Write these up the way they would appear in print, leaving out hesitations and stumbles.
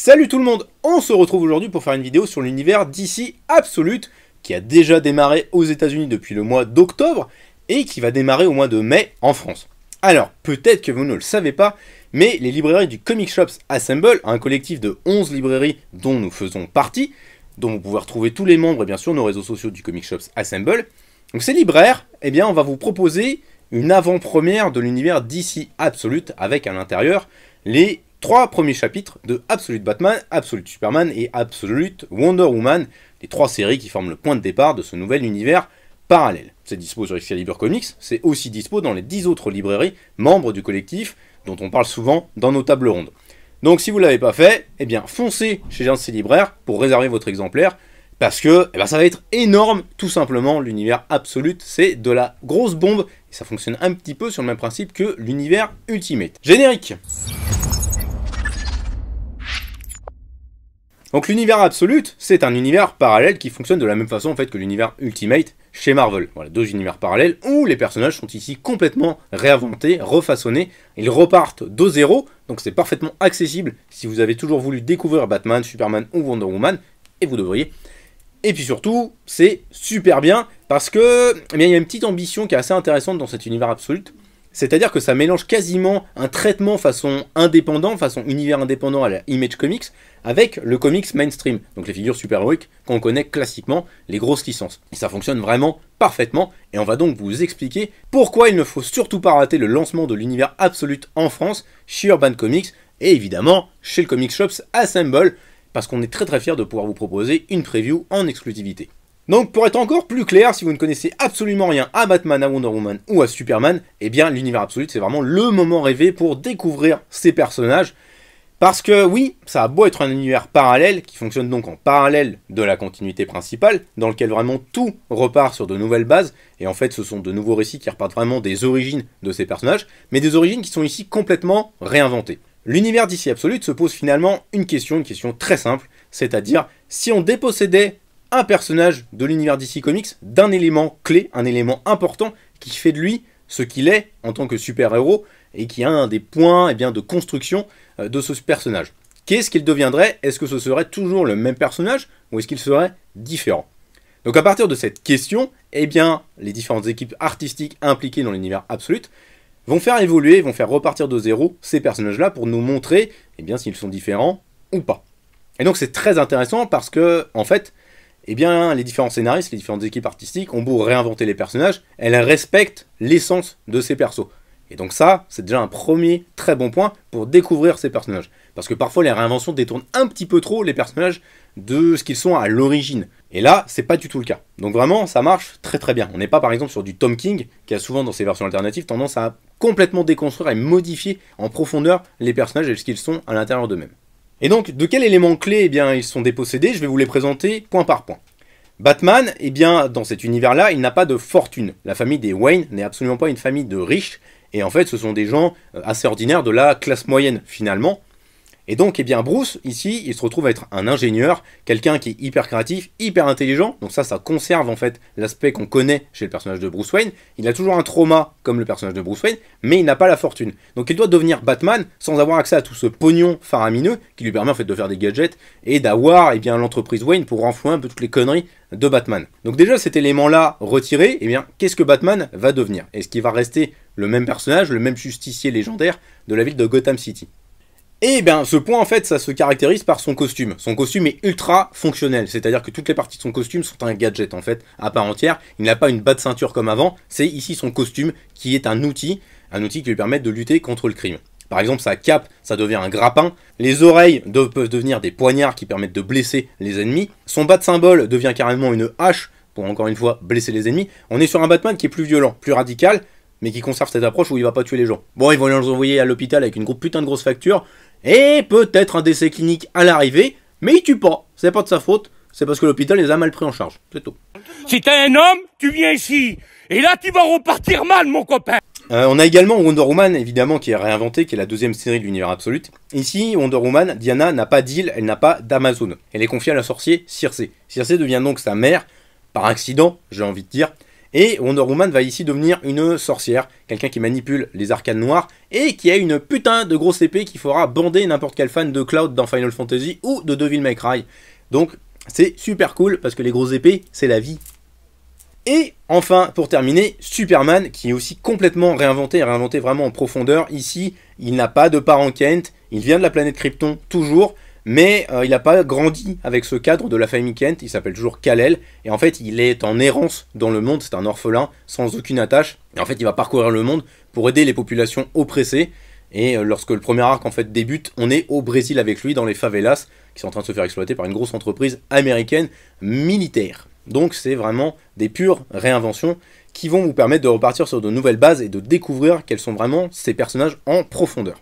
Salut tout le monde, on se retrouve aujourd'hui pour faire une vidéo sur l'univers DC Absolute qui a déjà démarré aux États-Unis depuis le mois d'octobre et qui va démarrer au mois de mai en France. Alors, peut-être que vous ne le savez pas, mais les librairies du Comic Shops Assemble, un collectif de 11 librairies dont nous faisons partie, dont vous pouvez retrouver tous les membres et bien sûr nos réseaux sociaux du Comic Shops Assemble. Donc ces libraires, eh bien on va vous proposer une avant-première de l'univers DC Absolute avec à l'intérieur les 3 premiers chapitres de Absolute Batman, Absolute Superman et Absolute Wonder Woman, les 3 séries qui forment le point de départ de ce nouvel univers parallèle. C'est dispo sur Excalibur Comics, c'est aussi dispo dans les 10 autres librairies membres du collectif dont on parle souvent dans nos tables rondes. Donc si vous ne l'avez pas fait, eh bien foncez chez un de ces libraires pour réserver votre exemplaire, parce que ça va être énorme, tout simplement. L'univers Absolute, c'est de la grosse bombe, et ça fonctionne un petit peu sur le même principe que l'univers Ultimate. Générique. Donc l'univers Absolute, c'est un univers parallèle qui fonctionne de la même façon en fait que l'univers Ultimate chez Marvel. Voilà, 2 univers parallèles où les personnages sont ici complètement réinventés, refaçonnés, ils repartent de zéro, donc c'est parfaitement accessible si vous avez toujours voulu découvrir Batman, Superman ou Wonder Woman, et vous devriez. Et puis surtout, c'est super bien parce que il y a une petite ambition qui est assez intéressante dans cet univers Absolute. C'est-à-dire que ça mélange quasiment un traitement façon indépendant, façon univers indépendant à la Image Comics, avec le comics mainstream, donc les figures super-héroïques qu'on connaît classiquement, les grosses licences. Et ça fonctionne vraiment parfaitement, et on va donc vous expliquer pourquoi il ne faut surtout pas rater le lancement de l'univers Absolute en France, chez Urban Comics, et évidemment chez le Comic Shops Assemble, parce qu'on est très fiers de pouvoir vous proposer une preview en exclusivité. Donc pour être encore plus clair, si vous ne connaissez absolument rien à Batman, à Wonder Woman ou à Superman, eh bien l'univers Absolute c'est vraiment le moment rêvé pour découvrir ces personnages. Parce que oui, ça a beau être un univers parallèle, qui fonctionne donc en parallèle de la continuité principale, dans lequel vraiment tout repart sur de nouvelles bases, et en fait ce sont de nouveaux récits qui repartent vraiment des origines de ces personnages, mais des origines qui sont ici complètement réinventées. L'univers DC Absolute se pose finalement une question très simple, c'est-à-dire si on dépossédait un personnage de l'univers DC Comics d'un élément clé, un élément important qui fait de lui ce qu'il est en tant que super-héros et qui est un des points de construction de ce personnage. Qu'est-ce qu'il deviendrait? Est-ce que ce serait toujours le même personnage ou est-ce qu'il serait différent? Donc à partir de cette question, eh bien, les différentes équipes artistiques impliquées dans l'univers Absolute vont faire évoluer, vont faire repartir de zéro ces personnages-là pour nous montrer s'ils sont différents ou pas. Et donc c'est très intéressant parce que, en fait, les différents scénaristes, les différentes équipes artistiques ont beau réinventer les personnages, elles respectent l'essence de ces persos. Et donc ça, c'est déjà un premier très bon point pour découvrir ces personnages. Parce que parfois les réinventions détournent un petit peu trop les personnages de ce qu'ils sont à l'origine. Et là, c'est pas du tout le cas. Donc vraiment, ça marche très bien. On n'est pas par exemple sur du Tom King, qui a souvent dans ses versions alternatives tendance à complètement déconstruire et modifier en profondeur les personnages et ce qu'ils sont à l'intérieur d'eux-mêmes. Et donc, de quels éléments clés ils sont dépossédés? Je vais vous les présenter point par point. Batman, dans cet univers-là, il n'a pas de fortune. La famille des Wayne n'est absolument pas une famille de riches, et en fait, ce sont des gens assez ordinaires de la classe moyenne, finalement. Et donc, Bruce, ici, il se retrouve à être un ingénieur, quelqu'un qui est hyper créatif, hyper intelligent, donc ça conserve en fait l'aspect qu'on connaît chez le personnage de Bruce Wayne. Il a toujours un trauma, comme le personnage de Bruce Wayne, mais il n'a pas la fortune. Donc il doit devenir Batman, sans avoir accès à tout ce pognon faramineux, qui lui permet en fait de faire des gadgets, et d'avoir l'entreprise Wayne pour renflouer un peu toutes les conneries de Batman. Donc déjà, cet élément-là retiré, qu'est-ce que Batman va devenir? Est-ce qu'il va rester le même personnage, le même justicier légendaire de la ville de Gotham City? Et ce point en fait, ça se caractérise par son costume. Son costume est ultra fonctionnel, c'est-à-dire que toutes les parties de son costume sont un gadget en fait, à part entière. Il n'a pas une bas de ceinture comme avant, c'est ici son costume qui est un outil qui lui permet de lutter contre le crime. Par exemple, sa cape, ça devient un grappin. Les oreilles peuvent devenir des poignards qui permettent de blesser les ennemis. Son bas de symbole devient carrément une hache pour encore une fois blesser les ennemis. On est sur un Batman qui est plus violent, plus radical, mais qui conserve cette approche où il va pas tuer les gens. Bon, ils vont les envoyer à l'hôpital avec une putain de grosse facture, et peut-être un décès clinique à l'arrivée, mais il tue pas. C'est pas de sa faute, c'est parce que l'hôpital les a mal pris en charge. C'est tout. Si t'es un homme, tu viens ici. Et là, tu vas repartir mal, mon copain. On a également Wonder Woman, évidemment, qui est réinventée, qui est la 2e série de l'univers Absolute. Ici, Wonder Woman, Diana n'a pas d'île, elle n'a pas d'Amazon. Elle est confiée à la sorcière Circé. Circé devient donc sa mère, par accident, j'ai envie de dire. Et Wonder Woman va ici devenir une sorcière, quelqu'un qui manipule les arcanes noires, et qui a une putain de grosse épée qui fera bander n'importe quel fan de Cloud dans Final Fantasy ou de Devil May Cry. Donc c'est super cool, parce que les grosses épées, c'est la vie. Et enfin, pour terminer, Superman, qui est aussi complètement réinventé vraiment en profondeur. Ici, il n'a pas de parent Kent, il vient de la planète Krypton, toujours, mais il n'a pas grandi avec ce cadre de la famille Kent, il s'appelle toujours Kal-El, et en fait il est en errance dans le monde, c'est un orphelin, sans aucune attache, et en fait il va parcourir le monde pour aider les populations oppressées, et lorsque le premier arc en fait débute, on est au Brésil avec lui, dans les favelas, qui sont en train de se faire exploiter par une grosse entreprise américaine militaire. Donc c'est vraiment des pures réinventions qui vont vous permettre de repartir sur de nouvelles bases et de découvrir quels sont vraiment ces personnages en profondeur.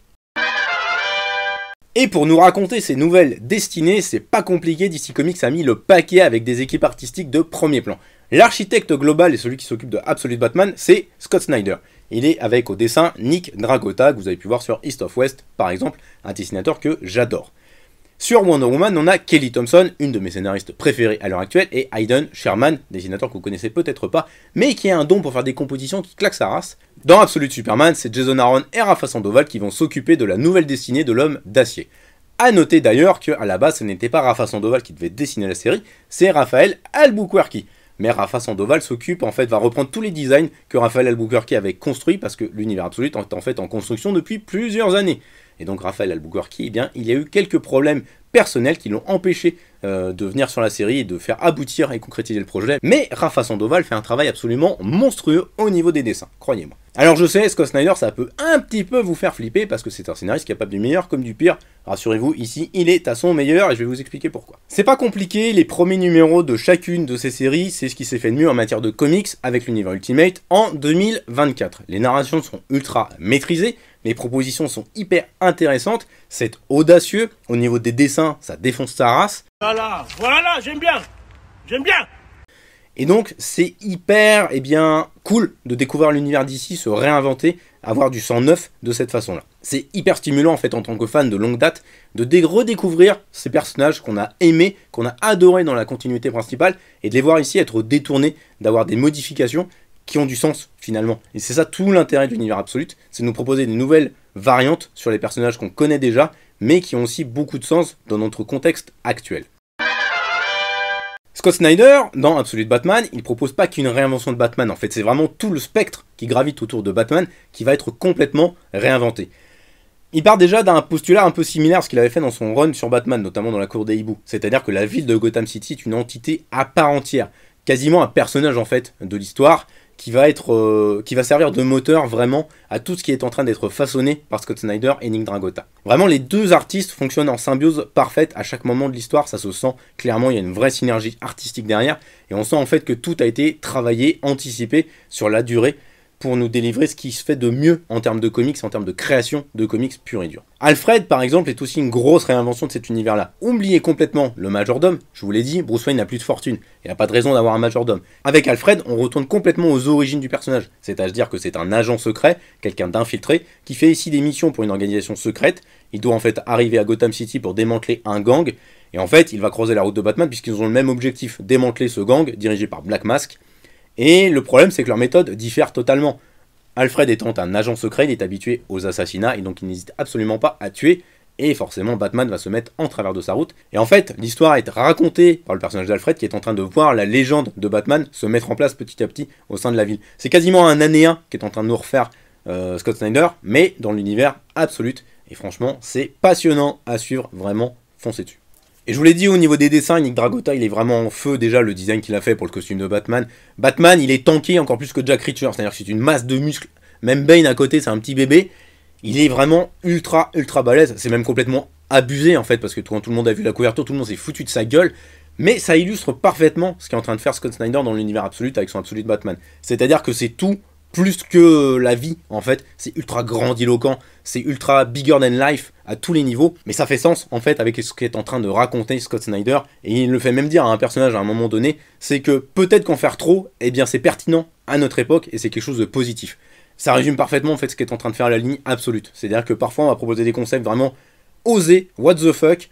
Et pour nous raconter ces nouvelles destinées, c'est pas compliqué, DC Comics a mis le paquet avec des équipes artistiques de premier plan. L'architecte global et celui qui s'occupe de Absolute Batman, c'est Scott Snyder. Il est avec au dessin Nick Dragotta, que vous avez pu voir sur East of West, par exemple, un dessinateur que j'adore. Sur Wonder Woman, on a Kelly Thompson, une de mes scénaristes préférés à l'heure actuelle, et Hayden Sherman, dessinateur que vous connaissez peut-être pas, mais qui a un don pour faire des compositions qui claquent sa race. Dans Absolute Superman, c'est Jason Aaron et Rafa Sandoval qui vont s'occuper de la nouvelle destinée de l'homme d'acier. A noter d'ailleurs qu'à la base, ce n'était pas Rafa Sandoval qui devait dessiner la série, c'est Raphaël Albuquerque. Mais Rafa Sandoval s'occupe, en fait, va reprendre tous les designs que Raphaël Albuquerque avait construits, parce que l'univers Absolute est en fait en construction depuis plusieurs années. Et donc Raphaël Albuquerque, eh bien, il y a eu quelques problèmes personnels qui l'ont empêché de venir sur la série et de faire aboutir et concrétiser le projet. Mais Rafa Sandoval fait un travail absolument monstrueux au niveau des dessins, croyez-moi. Alors je sais, Scott Snyder, ça peut un petit peu vous faire flipper parce que c'est un scénariste capable du meilleur comme du pire. Rassurez-vous, ici, il est à son meilleur et je vais vous expliquer pourquoi. C'est pas compliqué, les premiers numéros de chacune de ces séries, c'est ce qui s'est fait de mieux en matière de comics avec l'univers Ultimate en 2024. Les narrations sont ultra maîtrisées, les propositions sont intéressantes, c'est audacieux, au niveau des dessins, ça défonce sa race. Voilà, j'aime bien. Et donc c'est hyper cool de découvrir l'univers d'ici, se réinventer, avoir du sang neuf de cette façon-là. C'est hyper stimulant en fait en tant que fan de longue date de redécouvrir ces personnages qu'on a aimés, qu'on a adorés dans la continuité principale et de les voir ici être détournés, d'avoir des modifications qui ont du sens finalement. Et c'est ça tout l'intérêt de l'univers Absolute, c'est de nous proposer des nouvelles variantes sur les personnages qu'on connaît déjà, mais qui ont aussi beaucoup de sens dans notre contexte actuel. Scott Snyder, dans Absolute Batman, il propose pas qu'une réinvention de Batman, en fait c'est vraiment tout le spectre qui gravite autour de Batman qui va être complètement réinventé. Il part déjà d'un postulat un peu similaire à ce qu'il avait fait dans son run sur Batman, notamment dans la cour des hiboux, c'est-à-dire que la ville de Gotham City est une entité à part entière, quasiment un personnage en fait de l'histoire, qui va servir de moteur vraiment à tout ce qui est en train d'être façonné par Scott Snyder et Nick Dragotta. Vraiment les deux artistes fonctionnent en symbiose parfaite à chaque moment de l'histoire, ça se sent clairement, il y a une vraie synergie artistique derrière, et on sent en fait que tout a été travaillé, anticipé sur la durée, pour nous délivrer ce qui se fait de mieux en termes de comics, en termes de création de comics pur et dur. Alfred, par exemple, est aussi une grosse réinvention de cet univers-là. Oubliez complètement le majordome, je vous l'ai dit, Bruce Wayne n'a plus de fortune, il n'a pas de raison d'avoir un majordome. Avec Alfred, on retourne complètement aux origines du personnage, c'est-à-dire que c'est un agent secret, quelqu'un d'infiltré, qui fait ici des missions pour une organisation secrète, il doit en fait arriver à Gotham City pour démanteler un gang, et en fait, il va croiser la route de Batman puisqu'ils ont le même objectif, démanteler ce gang, dirigé par Black Mask. Et le problème, c'est que leurs méthodes diffèrent totalement. Alfred étant un agent secret, il est habitué aux assassinats et donc il n'hésite absolument pas à tuer. Et forcément, Batman va se mettre en travers de sa route. Et en fait, l'histoire est racontée par le personnage d'Alfred qui est en train de voir la légende de Batman se mettre en place petit à petit au sein de la ville. C'est quasiment un annéen qui est en train de nous refaire Scott Snyder, mais dans l'univers Absolute. Et franchement, c'est passionnant à suivre, vraiment, foncez dessus. Et je vous l'ai dit, au niveau des dessins, Nick Dragotta, il est vraiment en feu déjà, le design qu'il a fait pour le costume de Batman. Batman, il est tanké encore plus que Jack Reacher, c'est-à-dire que c'est une masse de muscles. Même Bane à côté, c'est un petit bébé. Il est vraiment ultra balèze. C'est même complètement abusé en fait, parce que quand tout le monde a vu la couverture, tout le monde s'est foutu de sa gueule. Mais ça illustre parfaitement ce qu'est en train de faire Scott Snyder dans l'univers Absolute avec son Absolute Batman. C'est-à-dire que c'est tout plus que la vie, en fait, c'est ultra grandiloquent, c'est ultra bigger than life à tous les niveaux, mais ça fait sens, en fait, avec ce qu'est en train de raconter Scott Snyder, et il le fait même dire à un personnage à un moment donné, c'est que peut-être qu'en faire trop, eh bien c'est pertinent à notre époque, et c'est quelque chose de positif. Ça résume parfaitement, en fait, ce qu'est en train de faire la ligne Absolute, c'est-à-dire que parfois on va proposer des concepts vraiment osés, what the fuck,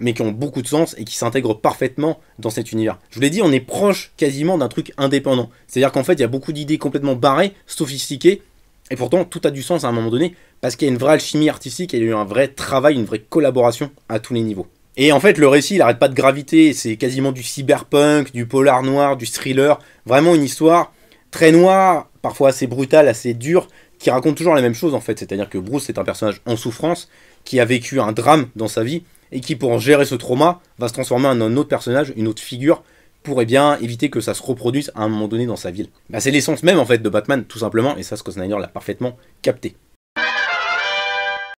mais qui ont beaucoup de sens et qui s'intègrent parfaitement dans cet univers. Je vous l'ai dit, on est proche quasiment d'un truc indépendant. C'est-à-dire qu'en fait, il y a beaucoup d'idées complètement barrées, sophistiquées, et pourtant tout a du sens à un moment donné, parce qu'il y a une vraie alchimie artistique, il y a eu un vrai travail, une vraie collaboration à tous les niveaux. Et en fait, le récit, il arrête pas de graviter, c'est quasiment du cyberpunk, du polar noir, du thriller, vraiment une histoire très noire, parfois assez brutale, assez dure, qui raconte toujours la même chose en fait, c'est-à-dire que Bruce est un personnage en souffrance, qui a vécu un drame dans sa vie, et qui pour gérer ce trauma, va se transformer en un autre personnage, une autre figure, pour éviter que ça se reproduise à un moment donné dans sa ville. Bah, c'est l'essence même en fait de Batman, tout simplement, et ça Scott Snyder l'a parfaitement capté.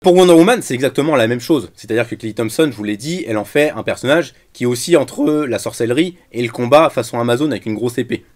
Pour Wonder Woman, c'est exactement la même chose. C'est-à-dire que Kelly Thompson, je vous l'ai dit, elle en fait un personnage qui est aussi entre la sorcellerie et le combat façon Amazon avec une grosse épée.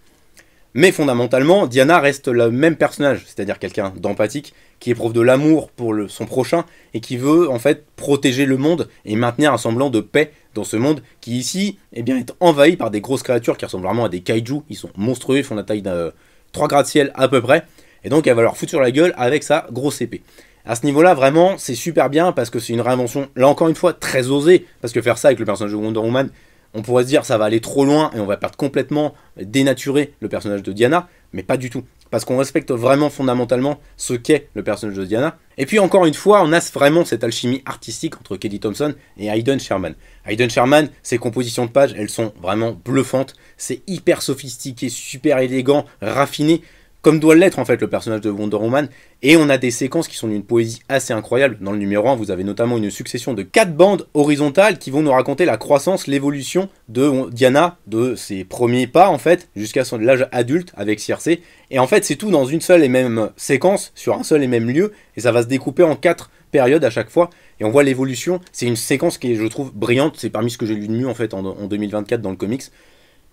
Mais fondamentalement, Diana reste le même personnage, c'est-à-dire quelqu'un d'empathique, qui éprouve de l'amour pour son prochain, et qui veut en fait protéger le monde et maintenir un semblant de paix dans ce monde qui ici eh bien, est envahi par des grosses créatures qui ressemblent vraiment à des kaiju. Ils sont monstrueux, ils font la taille de 3 gratte-ciel à peu près, et donc elle va leur foutre sur la gueule avec sa grosse épée. À ce niveau-là, vraiment, c'est super bien parce que c'est une réinvention, là encore une fois, très osée. Parce que faire ça avec le personnage de Wonder Woman, on pourrait se dire ça va aller trop loin et on va perdre complètement, dénaturer le personnage de Diana, mais pas du tout. Parce qu'on respecte vraiment fondamentalement ce qu'est le personnage de Diana. Et puis encore une fois, on a vraiment cette alchimie artistique entre Kelly Thompson et Hayden Sherman. Hayden Sherman, ses compositions de pages, elles sont vraiment bluffantes. C'est hyper sophistiqué, super élégant, raffiné, comme doit l'être en fait le personnage de Wonder Woman, et on a des séquences qui sont d'une poésie assez incroyable. Dans le numéro 1, vous avez notamment une succession de 4 bandes horizontales qui vont nous raconter la croissance, l'évolution de Diana, de ses premiers pas en fait, jusqu'à son âge adulte avec Circe, et en fait c'est tout dans une seule et même séquence, sur un seul et même lieu, et ça va se découper en 4 périodes à chaque fois, et on voit l'évolution. C'est une séquence qui est, je trouve, brillante, c'est parmi ce que j'ai lu de mieux en fait en 2024 dans le comics.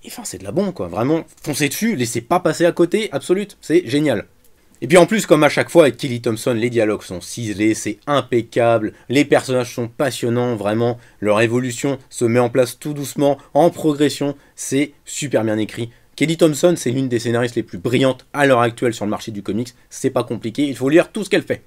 Enfin, c'est de la bombe, quoi. Vraiment, foncez dessus, laissez pas passer à côté, absolute. C'est génial. Et puis en plus, comme à chaque fois avec Kelly Thompson, les dialogues sont ciselés, c'est impeccable. Les personnages sont passionnants, vraiment. Leur évolution se met en place tout doucement, en progression. C'est super bien écrit. Kelly Thompson, c'est l'une des scénaristes les plus brillantes à l'heure actuelle sur le marché du comics. C'est pas compliqué, il faut lire tout ce qu'elle fait.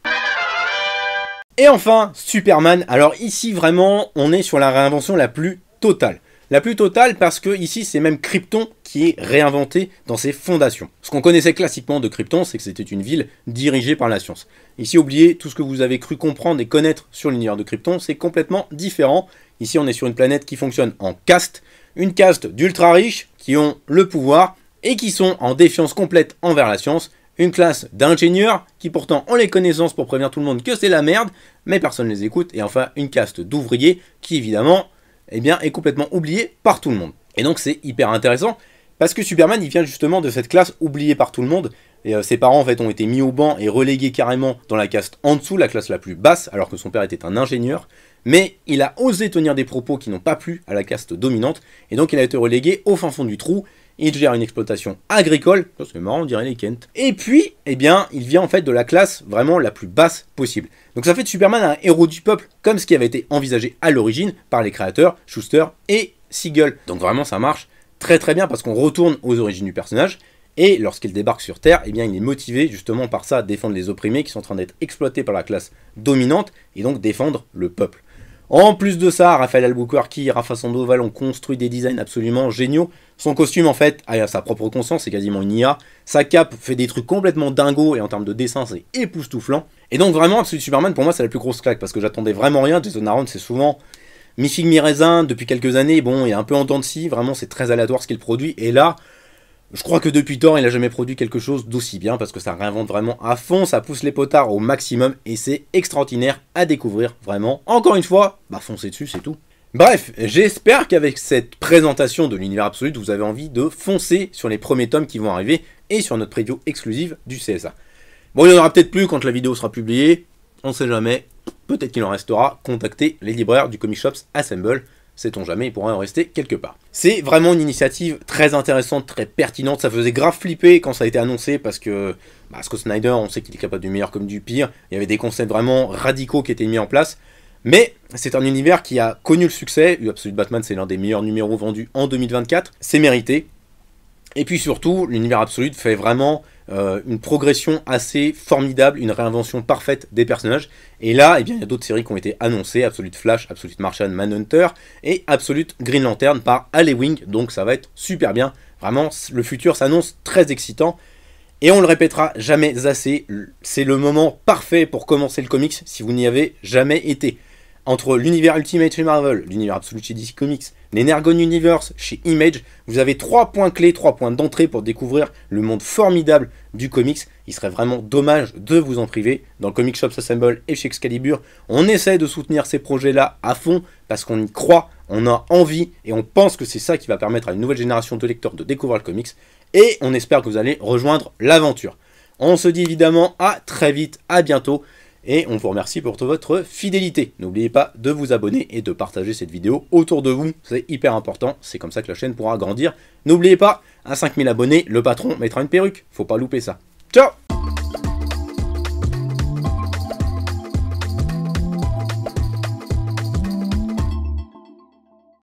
Et enfin, Superman. Alors ici, vraiment, on est sur la réinvention la plus totale. La plus totale parce que ici c'est même Krypton qui est réinventé dans ses fondations. Ce qu'on connaissait classiquement de Krypton, c'est que c'était une ville dirigée par la science. Ici, oubliez tout ce que vous avez cru comprendre et connaître sur l'univers de Krypton, c'est complètement différent. Ici on est sur une planète qui fonctionne en caste, une caste d'ultra riches qui ont le pouvoir et qui sont en défiance complète envers la science, une classe d'ingénieurs qui pourtant ont les connaissances pour prévenir tout le monde que c'est la merde, mais personne ne les écoute, et enfin une caste d'ouvriers qui évidemment eh bien, est complètement oublié par tout le monde. Et donc c'est hyper intéressant, parce que Superman, il vient justement de cette classe oubliée par tout le monde, et ses parents en fait ont été mis au banc et relégués carrément dans la caste en dessous, la classe la plus basse, alors que son père était un ingénieur, mais il a osé tenir des propos qui n'ont pas plu à la caste dominante, et donc il a été relégué au fin fond du trou. Il gère une exploitation agricole, c'est marrant, on dirait les Kent. Et puis, eh bien, il vient en fait de la classe vraiment la plus basse possible. Donc ça fait de Superman un héros du peuple, comme ce qui avait été envisagé à l'origine par les créateurs Schuster et Siegel. Donc vraiment, ça marche très très bien parce qu'on retourne aux origines du personnage. Et lorsqu'il débarque sur Terre, eh bien, il est motivé justement par ça à défendre les opprimés qui sont en train d'être exploités par la classe dominante et donc défendre le peuple. En plus de ça, Raphaël Albuquerque et Rafa Sandoval ont construit des designs absolument géniaux. Son costume, en fait, a sa propre conscience, c'est quasiment une IA. Sa cape fait des trucs complètement dingos, et en termes de dessin, c'est époustouflant. Et donc, vraiment, Absolute Superman, pour moi, c'est la plus grosse claque, parce que j'attendais vraiment rien. Jason Aaron, c'est souvent mi-figue, mi-raisin. Depuis quelques années, bon, il est un peu en dents de scie. Vraiment, c'est très aléatoire ce qu'il produit. Et là, je crois que depuis Thor, il n'a jamais produit quelque chose d'aussi bien, parce que ça réinvente vraiment à fond, ça pousse les potards au maximum, et c'est extraordinaire à découvrir, vraiment. Encore une fois, bah foncez dessus, c'est tout. Bref, j'espère qu'avec cette présentation de l'univers absolu, vous avez envie de foncer sur les premiers tomes qui vont arriver, et sur notre preview exclusive du CSA. Bon, il n'y en aura peut-être plus quand la vidéo sera publiée, on sait jamais, peut-être qu'il en restera, contactez les libraires du Comic Shops Assemble, sait-on jamais, il pourra en rester quelque part. C'est vraiment une initiative très intéressante, très pertinente, ça faisait grave flipper quand ça a été annoncé, parce que Scott Snyder, on sait qu'il est capable du meilleur comme du pire, il y avait des concepts vraiment radicaux qui étaient mis en place, mais c'est un univers qui a connu le succès, Absolute Batman c'est l'un des meilleurs numéros vendus en 2024, c'est mérité, et puis surtout, l'univers Absolute fait vraiment une progression assez formidable, une réinvention parfaite des personnages. Et là, eh bien, il y a d'autres séries qui ont été annoncées, Absolute Flash, Absolute Martian Manhunter et Absolute Green Lantern par Alley-Wing, donc ça va être super bien. Vraiment, le futur s'annonce très excitant. Et on le répétera jamais assez, c'est le moment parfait pour commencer le comics si vous n'y avez jamais été. Entre l'univers Ultimate chez Marvel, l'univers Absolute chez DC Comics, l'Energon Universe chez Image, vous avez 3 points clés, 3 points d'entrée pour découvrir le monde formidable du comics. Il serait vraiment dommage de vous en priver. Dans le Comic Shop Assemble et chez Excalibur, on essaie de soutenir ces projets-là à fond parce qu'on y croit, on a envie et on pense que c'est ça qui va permettre à une nouvelle génération de lecteurs de découvrir le comics. Et on espère que vous allez rejoindre l'aventure. On se dit évidemment à très vite, à bientôt. Et on vous remercie pour toute votre fidélité. N'oubliez pas de vous abonner et de partager cette vidéo autour de vous. C'est hyper important, c'est comme ça que la chaîne pourra grandir. N'oubliez pas, à 5000 abonnés, le patron mettra une perruque. Faut pas louper ça. Ciao!